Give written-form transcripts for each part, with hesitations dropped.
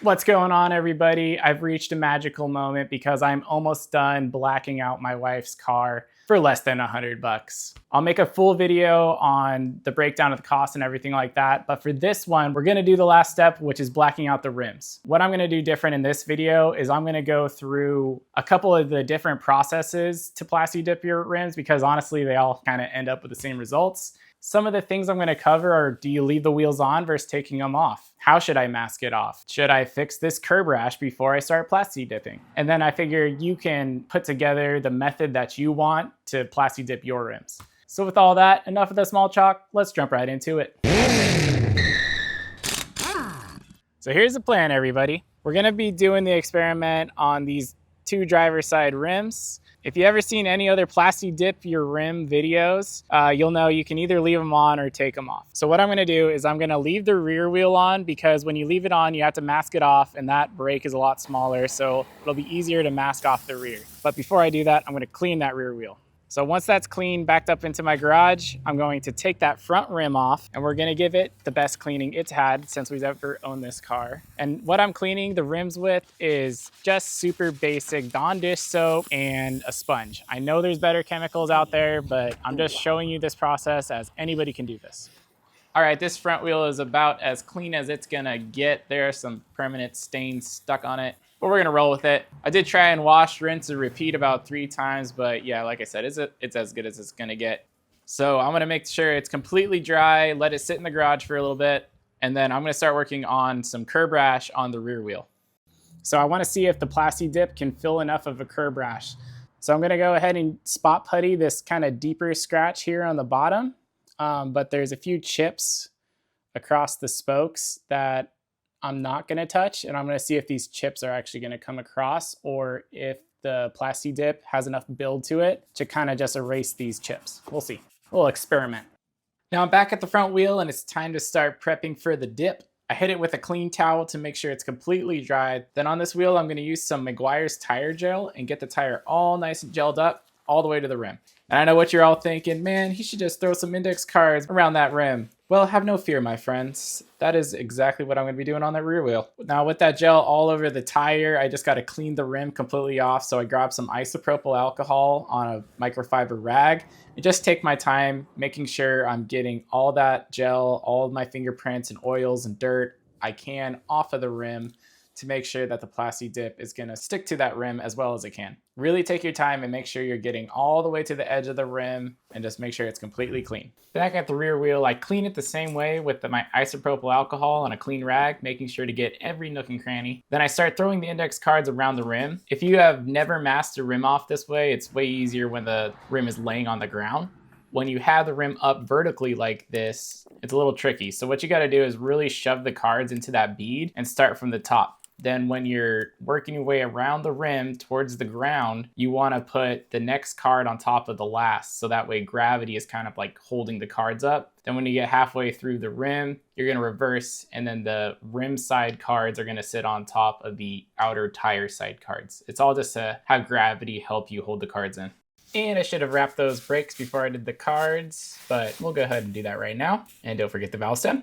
What's going on, everybody? I've reached a magical moment because I'm almost done blacking out my wife's car for less than $100. I'll make a full video on the breakdown of the cost and everything like that, but for this one, we're gonna do the last step, which is blacking out the rims. What I'm gonna do different in this video is I'm gonna go through a couple of the different processes to Plasti Dip your rims, because honestly, they all kind of end up with the same results. Some of the things I'm gonna cover are, do you leave the wheels on versus taking them off? How should I mask it off? Should I fix this curb rash before I start Plasti Dipping? And then I figure you can put together the method that you want to Plasti Dip your rims. So with all that, enough of the small talk, let's jump right into it. So here's the plan, everybody. We're gonna be doing the experiment on these two driver's side rims. If you ever seen any other Plasti Dip your rim videos, you'll know you can either leave them on or take them off. So what I'm gonna do is I'm gonna leave the rear wheel on, because when you leave it on, you have to mask it off, and that brake is a lot smaller, so it'll be easier to mask off the rear. But before I do that, I'm gonna clean that rear wheel. So once that's clean, backed up into my garage, I'm going to take that front rim off, and we're gonna give it the best cleaning it's had since we've ever owned this car. And what I'm cleaning the rims with is just super basic Dawn dish soap and a sponge. I know there's better chemicals out there, but I'm just showing you this process as anybody can do this. All right, this front wheel is about as clean as it's gonna get. There are some permanent stains stuck on it, but we're gonna roll with it. I did try and wash, rinse, and repeat about 3 times, but yeah, like I said, it's as good as it's gonna get. So I'm gonna make sure it's completely dry, let it sit in the garage for a little bit, and then I'm gonna start working on some curb rash on the rear wheel. So I wanna see if the Plasti Dip can fill enough of a curb rash. So I'm gonna go ahead and spot putty this kind of deeper scratch here on the bottom, but there's a few chips across the spokes that I'm not gonna touch, and I'm gonna see if these chips are actually gonna come across, or if the Plasti Dip has enough build to it to kind of just erase these chips. We'll see. We'll experiment. Now I'm back at the front wheel, and it's time to start prepping for the dip. I hit it with a clean towel to make sure it's completely dry. Then on this wheel, I'm gonna use some Meguiar's tire gel and get the tire all nice and gelled up all the way to the rim. And I know what you're all thinking, man, he should just throw some index cards around that rim. Well, have no fear, my friends. That is exactly what I'm gonna be doing on that rear wheel. Now with that gel all over the tire, I just gotta clean the rim completely off. So I grabbed some isopropyl alcohol on a microfiber rag and just take my time, making sure I'm getting all that gel, all of my fingerprints and oils and dirt I can off of the rim, to make sure that the Plasti Dip is gonna stick to that rim as well as it can. Really take your time and make sure you're getting all the way to the edge of the rim, and just make sure it's completely clean. Back at the rear wheel, I clean it the same way with my isopropyl alcohol on a clean rag, making sure to get every nook and cranny. Then I start throwing the index cards around the rim. If you have never masked a rim off this way, it's way easier when the rim is laying on the ground. When you have the rim up vertically like this, it's a little tricky. So what you gotta do is really shove the cards into that bead and start from the top. Then when you're working your way around the rim towards the ground, you want to put the next card on top of the last, so that way gravity is kind of like holding the cards up. Then when you get halfway through the rim, you're going to reverse, and then the rim side cards are going to sit on top of the outer tire side cards. It's all just to have gravity help you hold the cards in. And I should have wrapped those brakes before I did the cards, but we'll go ahead and do that right now. And don't forget the valve stem.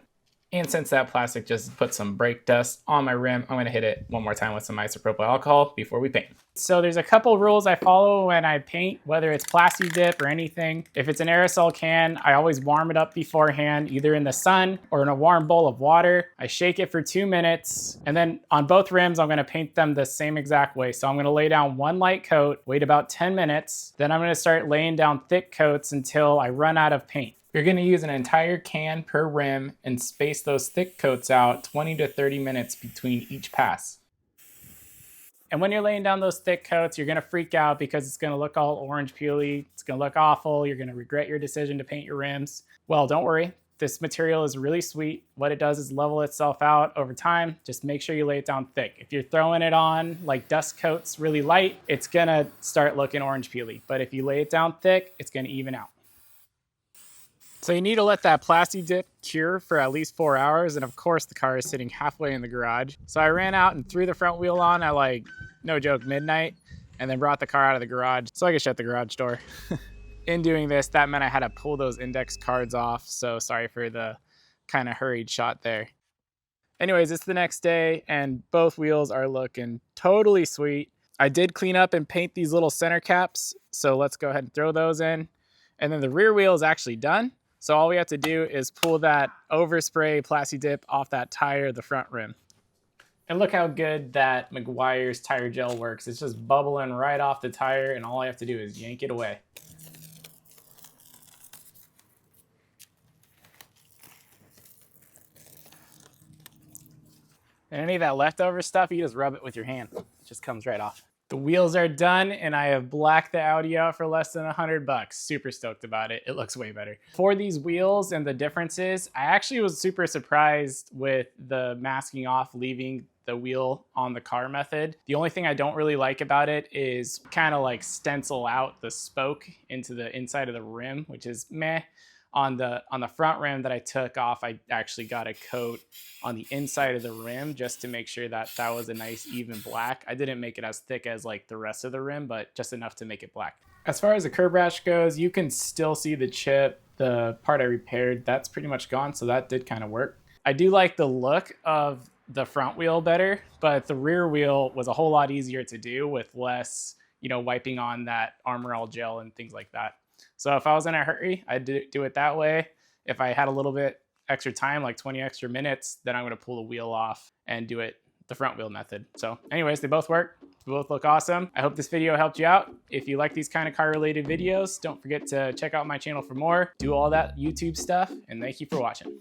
And since that plastic just put some brake dust on my rim, I'm gonna hit it one more time with some isopropyl alcohol before we paint. So there's a couple rules I follow when I paint, whether it's Plasti Dip or anything. If it's an aerosol can, I always warm it up beforehand, either in the sun or in a warm bowl of water. I shake it for 2 minutes, and then on both rims, I'm gonna paint them the same exact way. So I'm gonna lay down one light coat, wait about 10 minutes, then I'm gonna start laying down thick coats until I run out of paint. You're gonna use an entire can per rim and space those thick coats out 20 to 30 minutes between each pass. And when you're laying down those thick coats, you're gonna freak out because it's gonna look all orange peely. It's gonna look awful. You're gonna regret your decision to paint your rims. Well, don't worry. This material is really sweet. What it does is level itself out over time. Just make sure you lay it down thick. If you're throwing it on like dust coats really light, it's gonna start looking orange peely. But if you lay it down thick, it's gonna even out. So you need to let that Plasti Dip cure for at least 4 hours, and of course the car is sitting halfway in the garage. So I ran out and threw the front wheel on at, like, no joke, midnight, and then brought the car out of the garage so I could shut the garage door. In doing this, that meant I had to pull those index cards off, so sorry for the kind of hurried shot there. Anyways, it's the next day and both wheels are looking totally sweet. I did clean up and paint these little center caps, so let's go ahead and throw those in. And then the rear wheel is actually done. So all we have to do is pull that overspray Plasti Dip off that tire, the front rim. And look how good that Meguiar's tire gel works. It's just bubbling right off the tire, and all I have to do is yank it away. And any of that leftover stuff, you just rub it with your hand. It just comes right off. The wheels are done, and I have blacked the Audi out for less than $100. Super stoked about it. It looks way better. For these wheels and the differences, I actually was super surprised with the masking off, leaving the wheel on the car method. The only thing I don't really like about it is kind of like stencil out the spoke into the inside of the rim, which is meh. On the front rim that I took off, I actually got a coat on the inside of the rim just to make sure that that was a nice even black. I didn't make it as thick as like the rest of the rim, but just enough to make it black. As far as the Curb Rash goes, you can still see the chip. The part I repaired, that's pretty much gone, so that did kind of work. I do like the look of the front wheel better, but the rear wheel was a whole lot easier to do with less, wiping on that Armor All gel and things like that. So if I was in a hurry, I'd do it that way. If I had a little bit extra time, like 20 extra minutes, then I'm going to pull the wheel off and do it the front wheel method. So anyways, they both work. They both look awesome. I hope this video helped you out. If you like these kind of car related videos, don't forget to check out my channel for more. Do all that YouTube stuff, and thank you for watching.